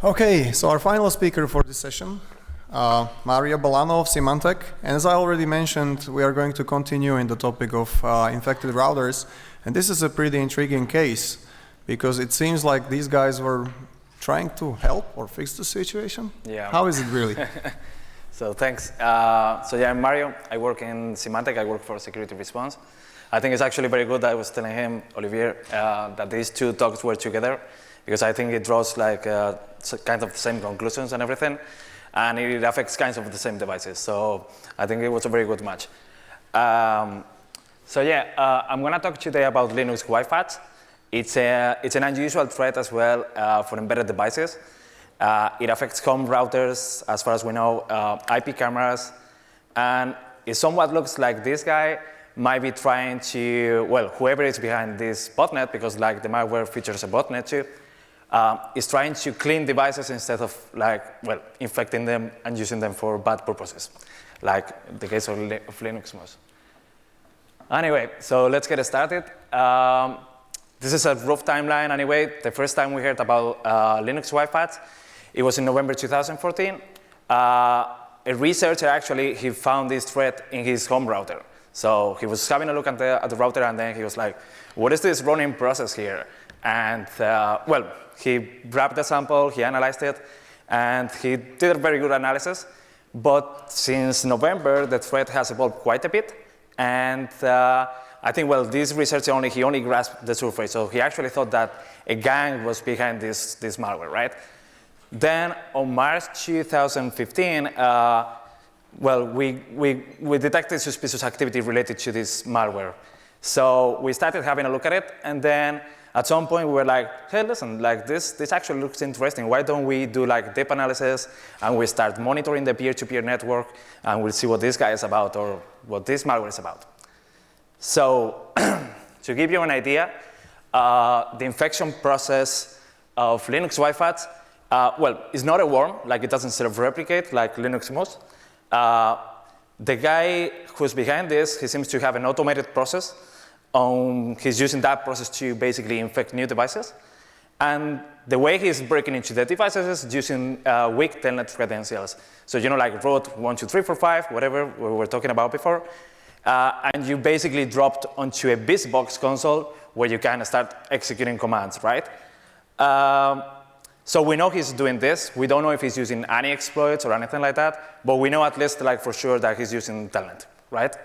Okay, so our final speaker for this session, Ballano of Symantec. And as I already mentioned, we are going to continue in the topic of infected routers. And this is a pretty intriguing case, because it seems like these guys were trying to help or fix the situation. Yeah. How is it really? So thanks. I'm Mario. I work in Symantec. I work for security response. I think it's actually very good. I was telling him, Olivier, that these two talks were together, because I think it draws like kind of the same conclusions and everything, and it affects kinds of the same devices. So I think it was a very good match. I'm going to talk today about Linux.Wifatch. It's an unusual threat as well for embedded devices. It affects home routers, as far as we know, IP cameras, and it somewhat looks like this guy might be trying to, well, whoever is behind this botnet, because like the malware features a botnet too, is trying to clean devices instead of infecting them and using them for bad purposes, like the case of Linux most. Anyway, so let's get started. This is a rough timeline anyway. The first time we heard about Linux.Wifatch, it was in November 2014. A researcher actually, he found this threat in his home router. So he was having a look at the router, and then he was like, what is this running process here? And he grabbed the sample, he analyzed it, and he did a very good analysis. But since November, the threat has evolved quite a bit. And I think, this researcher he only grasped the surface. So he actually thought that a gang was behind this malware, right? Then on March 2015, we detected suspicious activity related to this malware. So we started having a look at it, and then at some point we were like, hey, listen, this actually looks interesting. Why don't we do deep analysis, and we start monitoring the peer-to-peer network, and we'll see what this guy is about or what this malware is about. So to give you an idea, the infection process of Linux.Wifatch, it's not a worm, it doesn't self-replicate like Linux most. The guy who's behind this, he seems to have an automated process. He's using that process to basically infect new devices. And the way he's breaking into the devices is using weak Telnetd credentials. So, root 1, 2, 3, 4, 5, whatever we were talking about before. And you basically dropped onto a BizBox console where you can start executing commands, right? So we know he's doing this. We don't know if he's using any exploits or anything like that, but we know at least for sure that he's using Telnetd, right?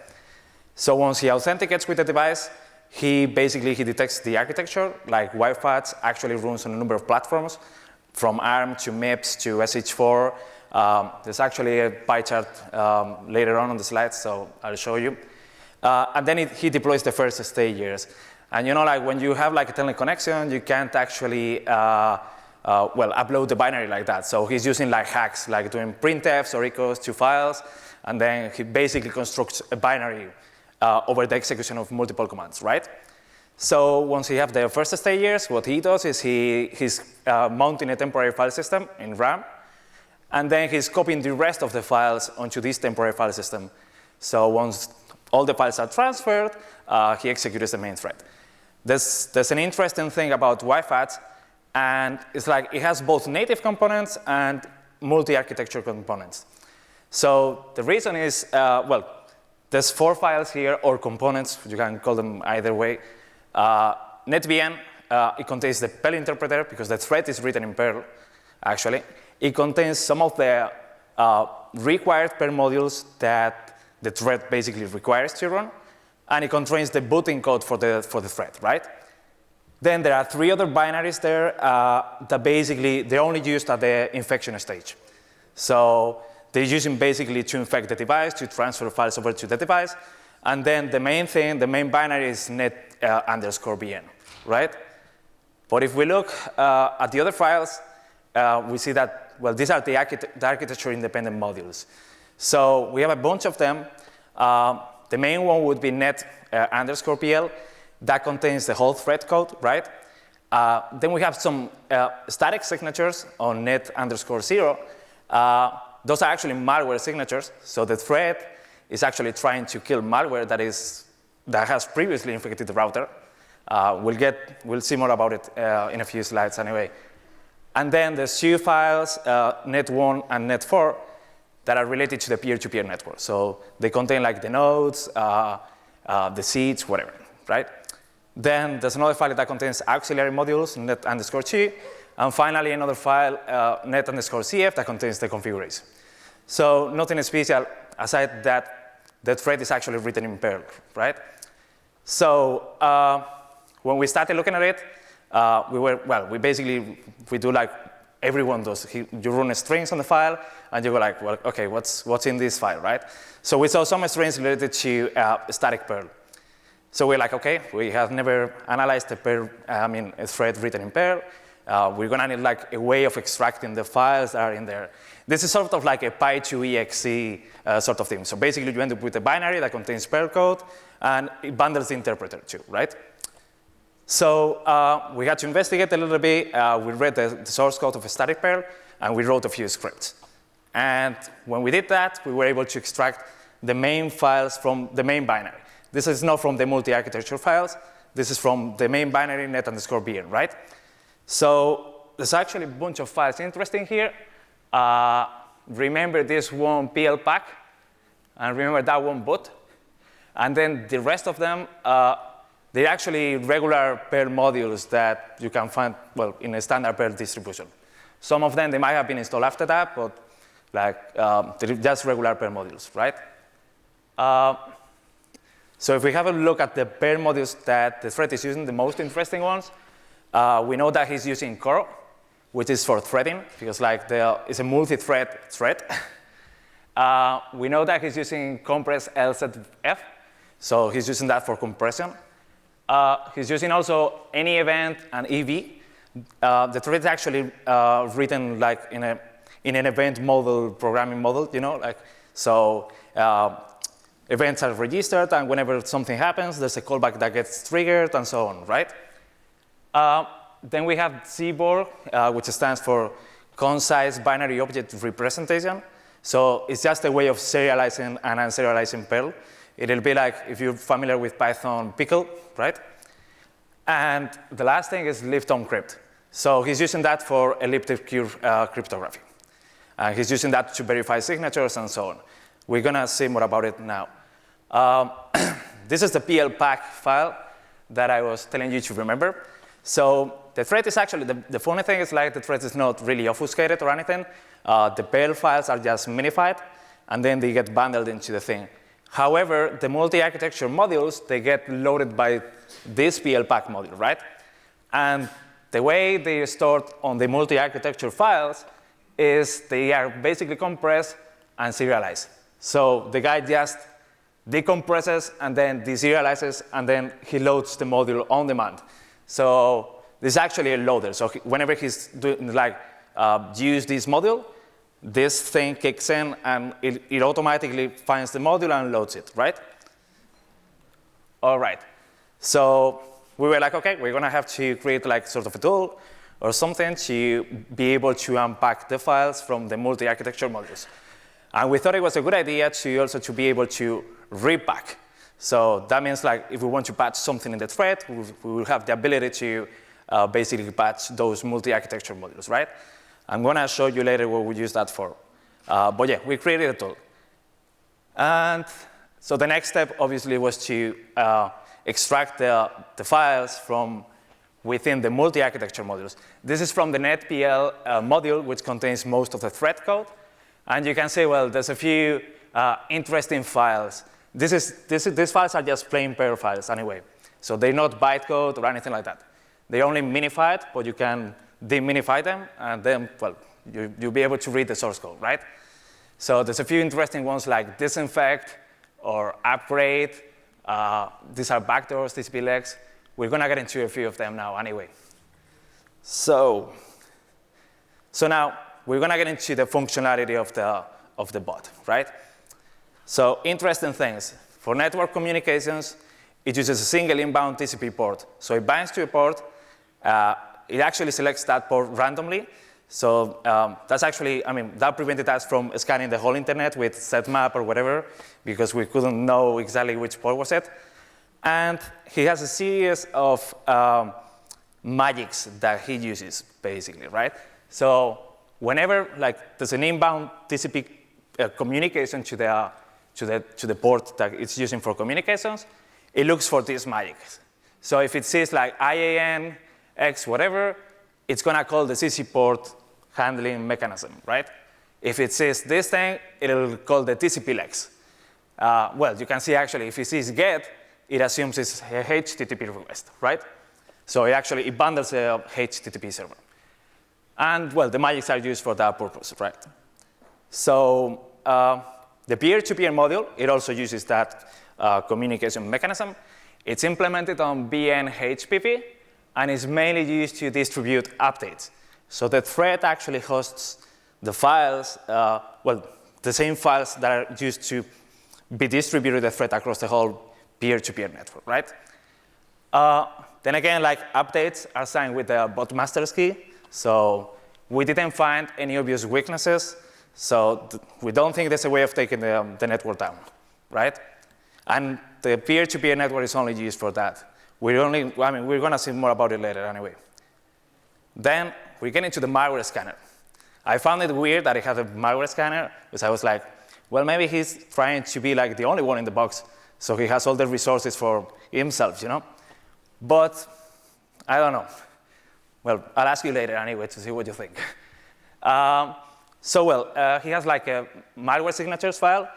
So once he authenticates with the device, he detects the architecture, like Wifatch actually runs on a number of platforms, from ARM to MIPS to SH4. There's actually a pie chart later on the slides, so I'll show you. And then he deploys the first stagers. And when you have a Telnet connection, you can't actually upload the binary like that. So he's using hacks, doing printfs or echoes to files, and then he basically constructs a binary over the execution of multiple commands, right? So once he has the first stagers, what he does is he's mounting a temporary file system in RAM, and then he's copying the rest of the files onto this temporary file system. So once all the files are transferred, he executes the main thread. There's an interesting thing about Wifatch, and it's it has both native components and multi-architecture components. So the reason is, there's 4 files here, or components, you can call them either way. NetVN, it contains the Perl interpreter, because the thread is written in Perl, actually. It contains some of the required Perl modules that the thread basically requires to run, and it contains the booting code for the thread, right? Then there are 3 other binaries there that basically, they're only used at the infection stage. So they're using basically to infect the device, to transfer files over to the device. And then the main binary is net_vn, right? But if we look at the other files, we see that, these are the architecture-independent modules. So we have a bunch of them. The main one would be net_pl. That contains the whole thread code, right? Then we have some static signatures on net_0. Those are actually malware signatures. So the thread is actually trying to kill malware that has previously infected the router. We'll see more about it in a few slides anyway. And then there's two files, net1 and net4, that are related to the peer-to-peer network. So they contain like the nodes, the seeds, whatever, right? Then there's another file that contains auxiliary modules, net_2, and finally another file, net_cf, that contains the configuration. So nothing special aside that the thread is actually written in Perl, right? So when we started looking at it, we do like everyone does. You run strings on the file, and you go like, well, okay, what's in this file, right? So we saw some strings related to static Perl. So we're like, okay, we have never analyzed a thread written in Perl. We're gonna need like a way of extracting the files that are in there. This is sort of like a py2exe sort of thing. So basically, you end up with a binary that contains Perl code, and it bundles the interpreter too, right? So we had to investigate a little bit. We read the source code of a static Perl, and we wrote a few scripts. And when we did that, we were able to extract the main files from the main binary. This is not from the multi-architecture files. This is from the main binary net_bn, right? So there's actually a bunch of files interesting here. Remember this one PL pack, and remember that one boot. And then the rest of them, they're actually regular Perl modules that you can find, well, in a standard Perl distribution. Some of them, they might have been installed after that, but like, they're just regular Perl modules, right? So if we have a look at the Perl modules that the thread is using, the most interesting ones, we know that he's using Coro, which is for threading, because like it's a multi-thread thread. We know that he's using compress LZF, so he's using that for compression. He's using also any event and EV. The thread is actually written like in an event model, programming model, you know, like so. Events are registered, and whenever something happens, there's a callback that gets triggered, and so on, right? Then we have CBOR, which stands for Concise Binary Object Representation. So it's just a way of serializing and unserializing Perl. It'll be like if you're familiar with Python pickle, right? And the last thing is lift_encrypt. So he's using that for elliptic curve cryptography. He's using that to verify signatures and so on. We're gonna see more about it now. This is the PL pack file that I was telling you to remember. So the thread is actually, the funny thing is like the thread is not really obfuscated or anything. The Perl files are just minified, and then they get bundled into the thing. However, the multi-architecture modules, they get loaded by this PL pack module, right? And the way they are stored on the multi-architecture files is they are basically compressed and serialized. So the guy just decompresses and then deserializes, and then he loads the module on demand. So this is actually a loader. So whenever he's doing like use this module, this thing kicks in and it automatically finds the module and loads it, right? All right. So we were like, okay, we're gonna have to create like sort of a tool or something to be able to unpack the files from the multi-architecture modules. And we thought it was a good idea to also to be able to repack. So that means like if we want to patch something in the thread, we will have the ability to basically patch those multi-architecture modules, right? I'm gonna show you later what we use that for. But yeah, we created a tool. And so the next step obviously was to extract the files from within the multi-architecture modules. This is from the netpl module, which contains most of the thread code. And you can say, well, there's a few interesting files. These files are just plain Perl files anyway. So they're not bytecode or anything like that. They're only minified, but you can deminify them, and then, well, you'll be able to read the source code, right? So there's a few interesting ones like disinfect or upgrade. These are backdoors, TCP legs. We're gonna get into a few of them now anyway. So now we're gonna get into the functionality of the bot, right? So interesting things. For network communications, it uses a single inbound TCP port. So it binds to a port. It actually selects that port randomly. So that's actually, that prevented us from scanning the whole internet with setmap or whatever, because we couldn't know exactly which port was it. And he has a series of magics that he uses, basically, right? So whenever there's an inbound TCP communication to the port that it's using for communications, it looks for this magic. So if it says like IAN, X, whatever, it's going to call the CC port handling mechanism, right? If it says this thing, it'll call the TCP-lex. Well, you can see actually, if it says get, it assumes it's a HTTP request, right? So it bundles a HTTP server. And, well, the magics are used for that purpose, right? So the peer-to-peer module, it also uses that communication mechanism. It's implemented on BNHPP, and is mainly used to distribute updates. So the thread actually hosts the files, the same files that are used to be distributed the thread across the whole peer-to-peer network, right? Then again, updates are signed with the botmaster's key. So we didn't find any obvious weaknesses. So we don't think there's a way of taking the network down, right? And the peer-to-peer network is only used for that. We're going to see more about it later anyway. Then we get into the malware scanner. I found it weird that it has a malware scanner, because I was like, well, maybe he's trying to be the only one in the box, so he has all the resources for himself, you know? But I don't know. Well, I'll ask you later anyway to see what you think. He has a malware signatures file.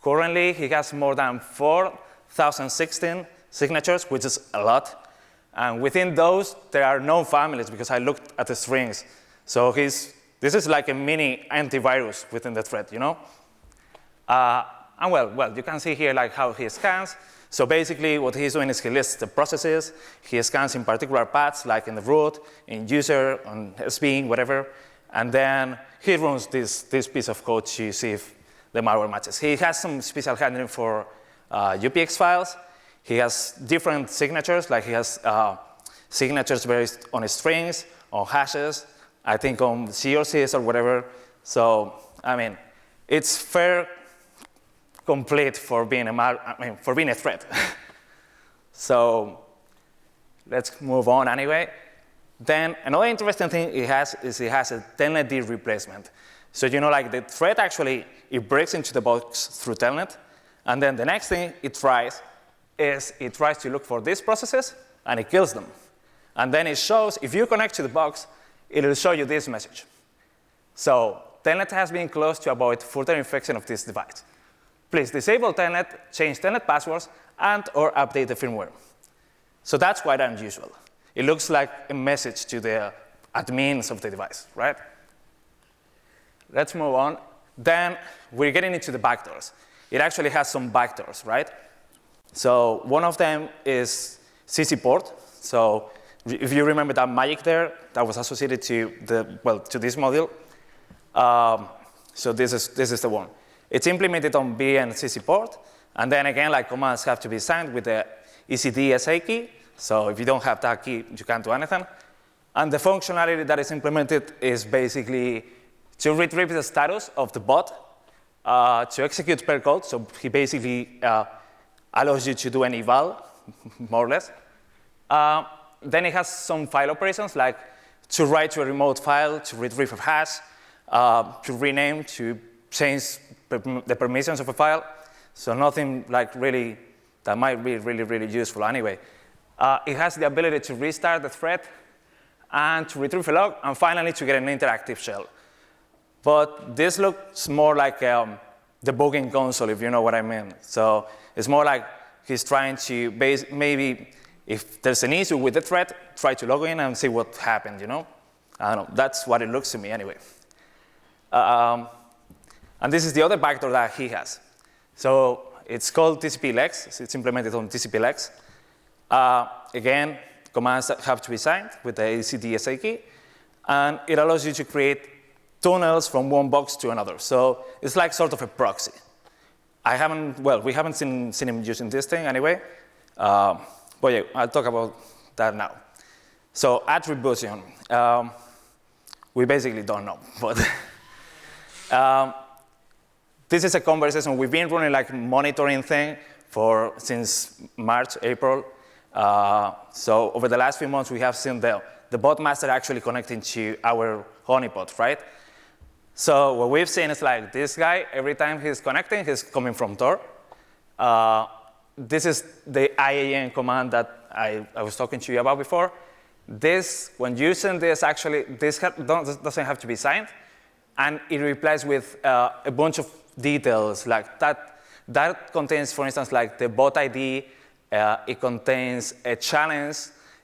Currently, he has more than 4,016 signatures, which is a lot. And within those, there are known families, because I looked at the strings. So this is like a mini antivirus within the thread, you know? And you can see here how he scans. So basically, what he's doing is he lists the processes. He scans in particular paths, like in the root, in user, on SB, whatever. And then he runs this piece of code to see if the malware matches. He has some special handling for UPX files. He has different signatures, he has signatures based on strings, on hashes, I think on CRCs or whatever. So, it's fair complete for being a threat. So let's move on anyway. Then another interesting thing it has is it has a Telnetd replacement. So the threat actually, it breaks into the box through Telnet, and then the next thing it tries to look for these processes, and it kills them. And then it shows, if you connect to the box, it will show you this message. So Telnet has been closed to avoid further infection of this device. Please disable Telnet, change Telnet passwords, and/or update the firmware. So that's quite unusual. It looks like a message to the admins of the device, right? Let's move on. Then we're getting into the backdoors. It actually has some backdoors, right? So one of them is CC port. So if you remember that magic there, that was associated to this module. So this is the one. It's implemented on B and CC port, and then again, commands have to be signed with the ECDSA key. So if you don't have that key, you can't do anything. And the functionality that is implemented is basically to retrieve the status of the bot, to execute per code. So he basically allows you to do an eval, more or less. Then it has some file operations, like to write to a remote file, to retrieve a hash, to rename, to change the permissions of a file. So nothing really that might be really, really useful anyway. It has the ability to restart the thread and to retrieve a log, and finally to get an interactive shell. But this looks more like debugging console, if you know what I mean. So it's more like he's trying to maybe if there's an issue with the thread, try to log in and see what happened, you know? I don't know, that's what it looks to me anyway. And this is the other backdoor that he has. So it's called TCP-lex. It's implemented on TCP-lex. Again, commands have to be signed with the ECDSA key. And it allows you to create tunnels from one box to another. So it's like sort of a proxy. We haven't seen him using this thing anyway. But yeah, I'll talk about that now. So attribution. We basically don't know. But this is a conversation we've been running monitoring thing since March, April. So over the last few months, we have seen the the bot master actually connecting to our honeypot, right? So what we've seen is like this guy, every time he's connecting, he's coming from Tor. This is the IAM command that I was talking to you about before. This, when using this, actually, this doesn't have to be signed. And it replies with a bunch of details like that. That contains, for instance, like the bot ID. It contains a challenge.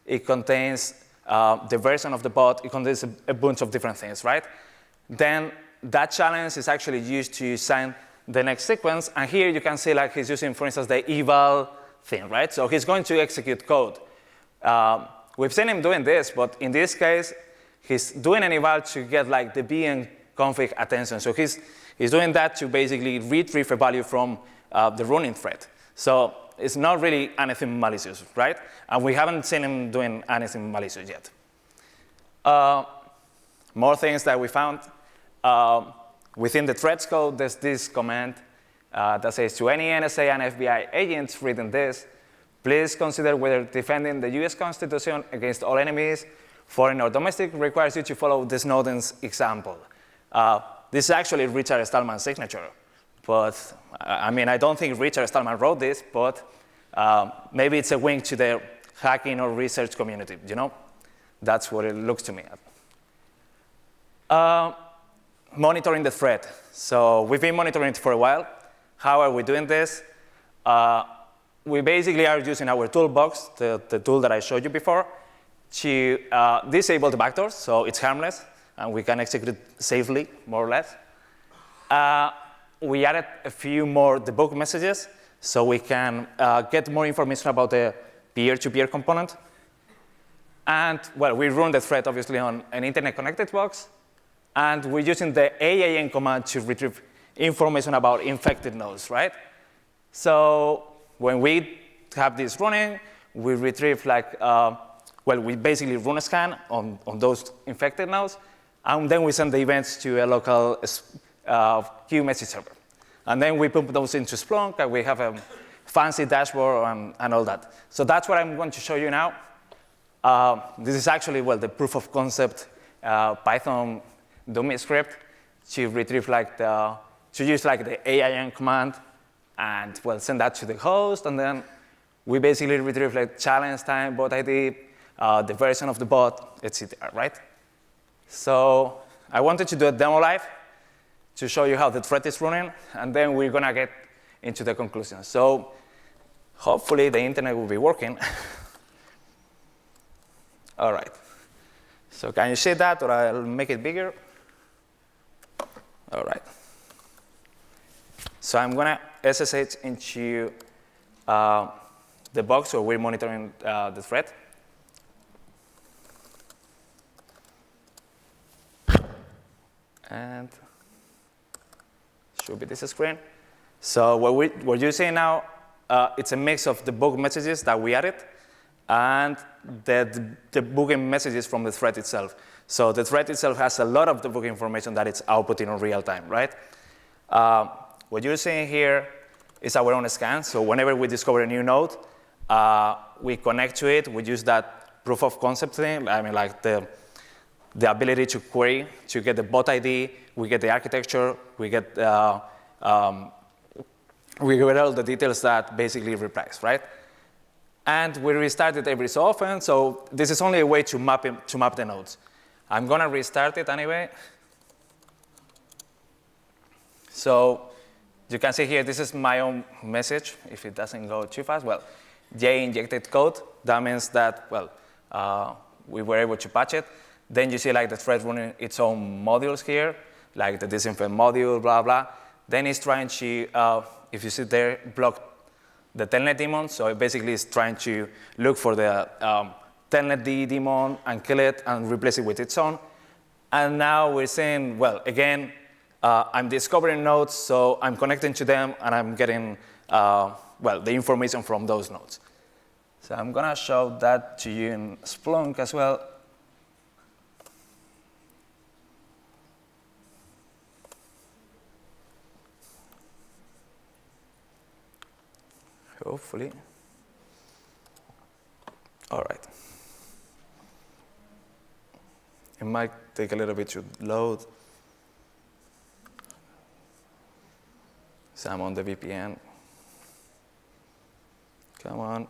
It contains the version of the bot. It contains a bunch of different things, right? Then that challenge is actually used to sign the next sequence. And here you can see like he's using, for instance, the eval thing, right? So he's going to execute code. We've seen him doing this, but in this case, he's doing an eval to get like the VM config attention. So he's doing that to basically retrieve a value from the running thread. So it's not really anything malicious, right? And we haven't seen him doing anything malicious yet. More things that we found. Within the threads code, there's this command that says, to any NSA and FBI agents reading this, please consider whether defending the US Constitution against all enemies, foreign or domestic, requires you to follow the Snowden's example. This is actually Richard Stallman's signature. But, I mean, I don't think Richard Stallman wrote this, but maybe it's a wink to the hacking or research community, you know? That's what it looks to me. Monitoring the threat. So we've been monitoring it for a while. How are we doing this? We basically are using our toolbox, the tool that I showed you before, to disable the backdoors, so it's harmless, and we can execute it safely, more or less. We added a few more debug messages, so we can get more information about the peer-to-peer component. And, well, we run the thread, obviously, on an internet-connected box. And we're using the AAM command to retrieve information about infected nodes, right? So when we have this running, we retrieve like, well, we basically run a scan on those infected nodes, and then we send the events to a local queue message server. And then we put those into Splunk, and we have a fancy dashboard and all that. So that's what I'm going to show you now. This is actually, well, the proof of concept Python dummy script to retrieve like to use like the AIM command and, well, send that to the host, and then we basically retrieve like challenge time, bot ID, the version of the bot, etc., right? So I wanted to do a demo live to show you how the thread is running, and then we're gonna get into the conclusion. So hopefully the internet will be working. All right. So can you see that, or I'll make it bigger? All right. So I'm gonna SSH into the box where we're monitoring the thread. And should be this screen. So what we're using now, it's a mix of debug messages that we added and the debugging messages from the thread itself. So the thread itself has a lot of debug information that it's outputting in real time, right? What you're seeing here is our own scan. So whenever we discover a new node, we connect to it. We use that proof of concept thing. I mean, like the ability to query, to get the bot ID, we get the architecture, we get all the details that basically replies, right? And we restart it every so often. So this is only a way to map the nodes. I'm gonna restart it anyway. So you can see here, this is my own message. If it doesn't go too fast, well, J injected code. That means that, well, we were able to patch it. Then you see like the thread running its own modules here, like the disinfect module, blah, blah. Then it's trying to, if you see there, block the Telnetd daemon. So it basically is trying to look for the Telnetd daemon and kill it and replace it with its own. And now we're saying, well, again, I'm discovering nodes, so I'm connecting to them, and I'm getting, well, the information from those nodes. So I'm going to show that to you in Splunk as well. Hopefully. All right. It might take a little bit to load. So I'm on the VPN. Come on.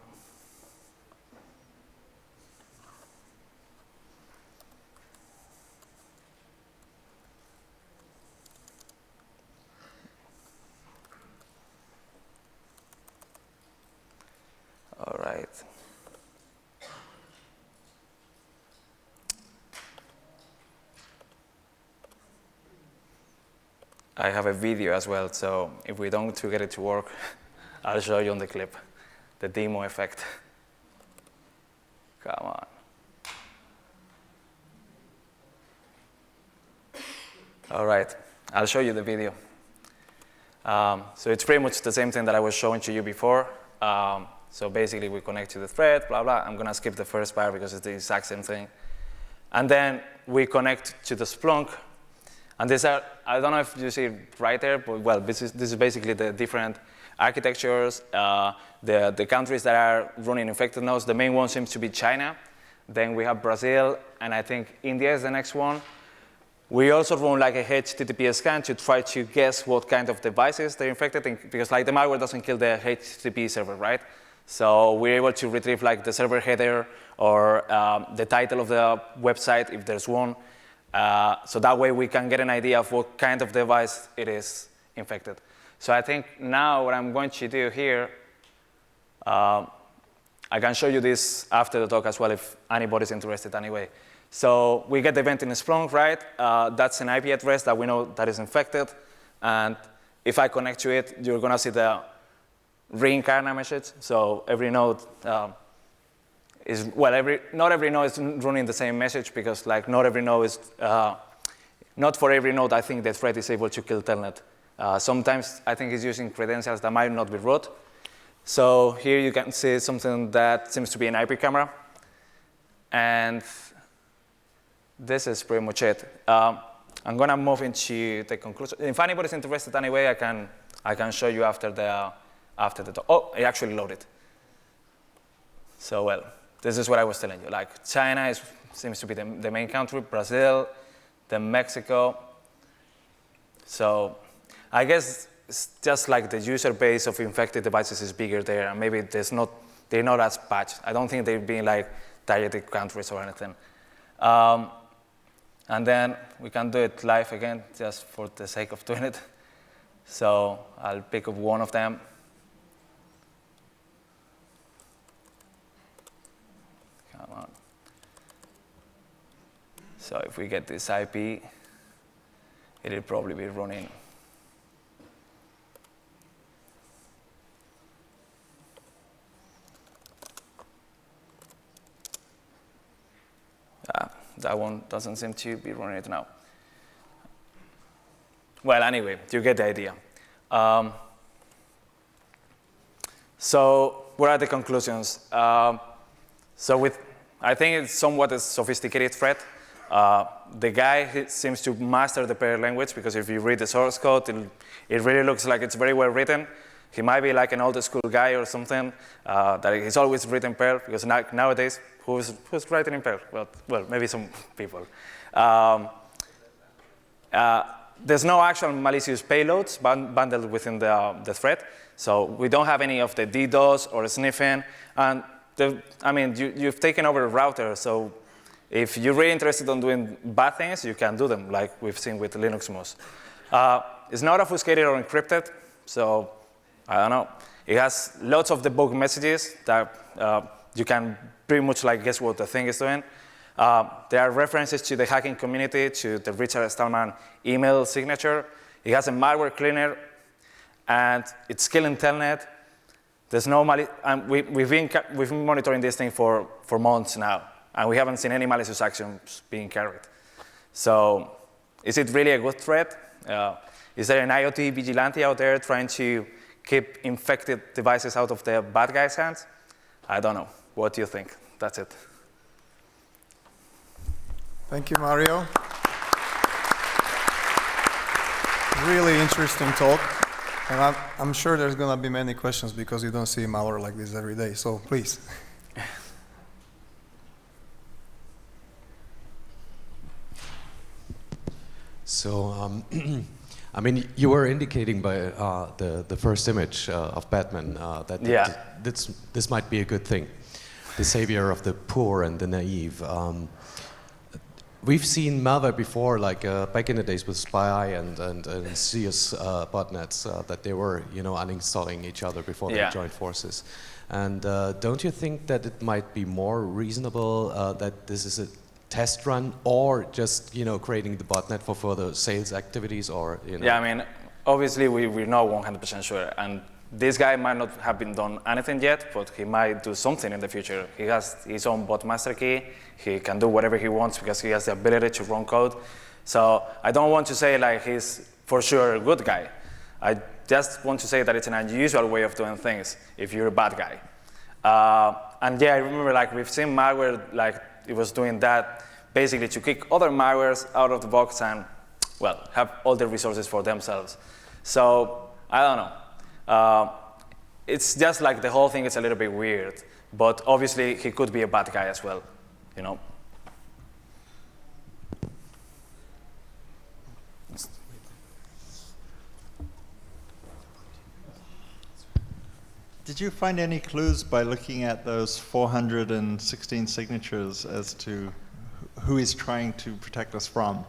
All right. I have a video as well, so if we don't get it to work, I'll show you on the clip, the demo effect. Come on. All right, I'll show you the video. So it's pretty much the same thing that I was showing to you before. So basically, we connect to the thread, blah, blah. I'm going to skip the first part because it's the exact same thing. And then we connect to the Splunk. And these are, I don't know if you see it right there, but well, this is basically the different architectures, the countries that are running infected nodes. The main one seems to be China. Then we have Brazil, and I think India is the next one. We also run like a HTTP scan to try to guess what kind of devices they're infected in, because like the malware doesn't kill the HTTP server, right? So we're able to retrieve like the server header or the title of the website if there's one. So that way we can get an idea of what kind of device it is infected. So I think now what I'm going to do here, I can show you this after the talk as well if anybody's interested anyway. So we get the event in Splunk, right? That's an IP address that we know that is infected. And if I connect to it, you're going to see the reincarnate message. So every node is, well, not every node is running the same message because like not every node is, not for every node I think the threat is able to kill Telnet. Sometimes I think it's using credentials that might not be root. So here you can see something that seems to be an IP camera. And this is pretty much it. I'm going to move into the conclusion. If anybody's interested anyway, I can show you after the talk. Oh, it actually loaded. So, well, this is what I was telling you. Like, China seems to be the main country, Brazil, then Mexico. So, I guess it's just like the user base of infected devices is bigger there, and maybe they're not as patched. I don't think they're being like targeted countries or anything. And then we can do it live again, just for the sake of doing it. So I'll pick up one of them. Come on. So if we get this IP, it'll probably be running. That one doesn't seem to be running it now. Well, anyway, you get the idea. So what are the conclusions? I think it's somewhat a sophisticated threat. The guy seems to master the Perl language because if you read the source code, it really looks like it's very well written. He might be like an old school guy or something that he's always written Perl because nowadays, who's writing in Perl? Well, maybe some people. There's no actual malicious payloads bundled within the thread, so we don't have any of the DDoS or sniffing. And you've taken over a router, so if you're really interested in doing bad things, you can do them, like we've seen with Linux.Most. It's not obfuscated or encrypted, so I don't know. It has lots of debug messages that you can pretty much like guess what the thing is doing. There are references to the hacking community, to the Richard Stallman email signature. It has a malware cleaner, and it's killing Telnet. There's no we've been monitoring this thing for months now, and we haven't seen any malicious actions being carried. So, is it really a good threat? Is there an IoT vigilante out there trying to keep infected devices out of the bad guys' hands? I don't know. What do you think? That's it. Thank you, Mario. Really interesting talk. And I'm sure there's going to be many questions because you don't see malware like this every day. So please. So, I mean, you were indicating by the first image of Batman that this might be a good thing, the savior of the poor and the naive. We've seen malware before, like back in the days with Spy and CS botnets, that they were, uninstalling each other before they joined forces. And don't you think that it might be more reasonable that this is a test run, or just creating the botnet for further sales activities, or Yeah, I mean, obviously we're not 100% sure, and this guy might not have been done anything yet, but he might do something in the future. He has his own bot master key. He can do whatever he wants because he has the ability to run code. So I don't want to say like he's for sure a good guy. I just want to say that it's an unusual way of doing things if you're a bad guy. And yeah, I remember like we've seen malware like it was doing that basically to kick other malwares out of the box and, well, have all the resources for themselves. So I don't know. It's just like the whole thing is a little bit weird, but obviously he could be a bad guy as well, Did you find any clues by looking at those 416 signatures as to who is trying to protect us from?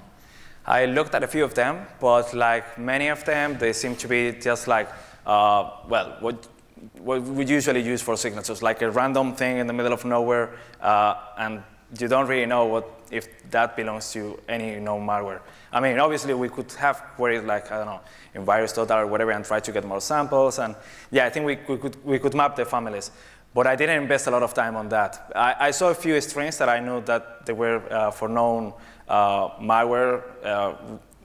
I looked at a few of them, but like many of them, they seem to be just like, what we usually use for signatures, like a random thing in the middle of nowhere, and you don't really know if that belongs to any known malware. I mean, obviously we could have queries like, I don't know, in virus.data or whatever and try to get more samples, and yeah, I think we could map the families. But I didn't invest a lot of time on that. I saw a few strings that I knew that they were for known malware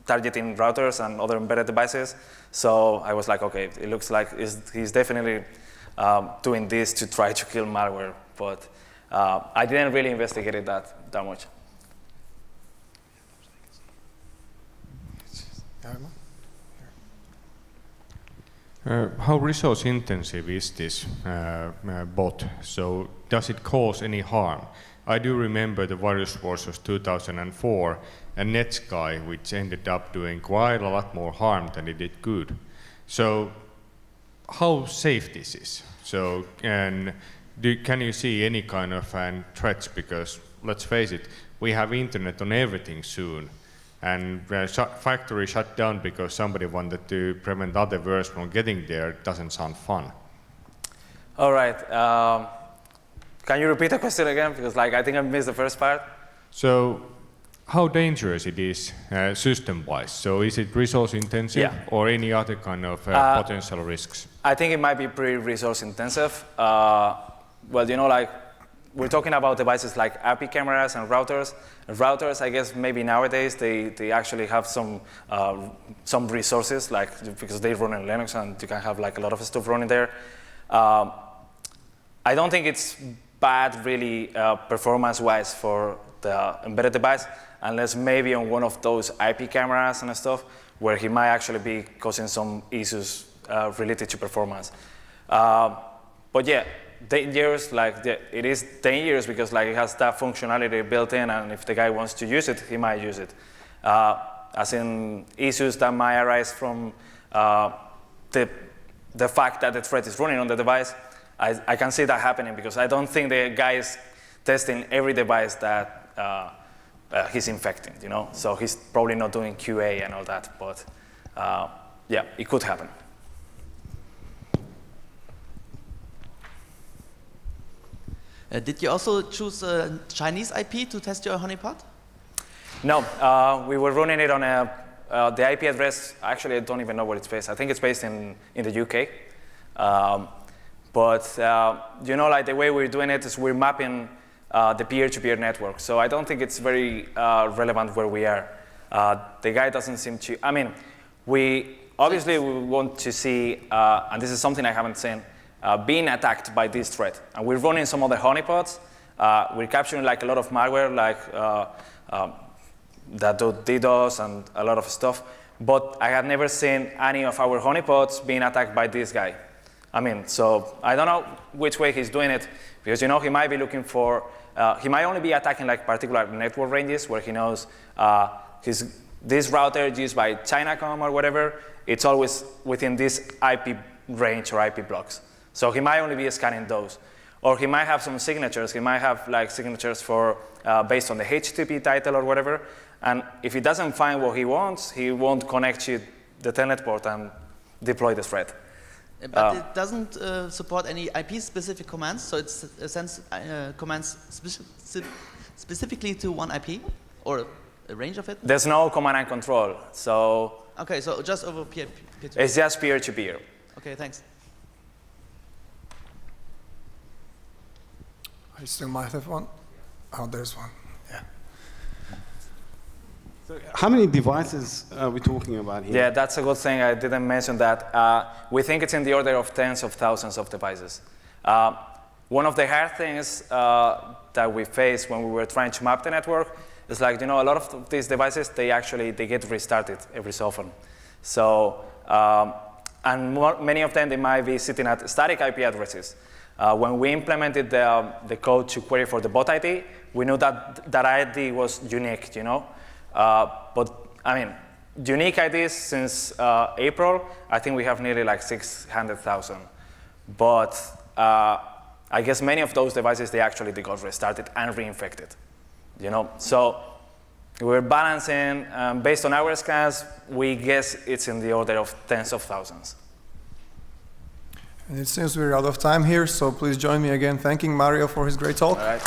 targeting routers and other embedded devices. So I was like, okay, it looks like he's definitely doing this to try to kill malware. But I didn't really investigate it that much. How resource intensive is this bot? So does it cause any harm? I do remember the virus wars of 2004 and Netsky, which ended up doing quite a lot more harm than it did good. So how safe this is? So can you see any kind of threats? Because let's face it, we have internet on everything soon. And factory shut down because somebody wanted to prevent other words from getting there doesn't sound fun. All right. Can you repeat the question again? Because I think I missed the first part. So how dangerous it is system-wise? So is it resource intensive or any other kind of potential risks? I think it might be pretty resource intensive. Well, we're talking about devices like IP cameras and routers. Routers, I guess maybe nowadays they actually have some resources, because they run in Linux and you can have a lot of stuff running there. I don't think it's bad really performance-wise for the embedded device, unless maybe on one of those IP cameras and stuff where he might actually be causing some issues related to performance. But yeah. Dangerous, it is dangerous because it has that functionality built in, and if the guy wants to use it, he might use it. As in issues that might arise from the fact that the threat is running on the device, I can see that happening because I don't think the guy is testing every device that he's infecting, So he's probably not doing QA and all that, but yeah, it could happen. Did you also choose a Chinese IP to test your honeypot? No, we were running it on the IP address. Actually, I don't even know where it's based. I think it's based in the UK. But the way we're doing it is we're mapping the peer-to-peer network. So I don't think it's very relevant where we are. The guy doesn't seem to. I mean, we want to see, and this is something I haven't seen. Being attacked by this threat. And we're running some other honeypots. We're capturing a lot of malware, that do DDoS and a lot of stuff. But I have never seen any of our honeypots being attacked by this guy. I mean, so I don't know which way he's doing it, because he might be looking for, he might only be attacking particular network ranges where he knows he's this router used by Chinacom or whatever, it's always within this IP range or IP blocks. So he might only be scanning those. Or he might have some signatures. He might have like signatures for based on the HTTP title or whatever. And if he doesn't find what he wants, he won't connect to the Telnet port and deploy the thread. But it doesn't support any IP-specific commands, so it sends commands specifically to one IP, or a range of it? There's no command and control, so... Okay, so just over peer-to-peer. It's just peer-to-peer. Okay, thanks. I still might have one. Oh, there's one. Yeah. So how many devices are we talking about here? Yeah, that's a good thing. I didn't mention that. We think it's in the order of tens of thousands of devices. One of the hard things that we faced when we were trying to map the network is like, a lot of these devices, they get restarted every so often. So, and many of them, they might be sitting at static IP addresses. When we implemented the code to query for the bot ID, we knew that that ID was unique, but I mean, unique IDs since April, I think we have nearly like 600,000. But I guess many of those devices, they got restarted and reinfected, So we're balancing, based on our scans, we guess it's in the order of tens of thousands. And it seems we're out of time here, so please join me again thanking Mario for his great talk. All right.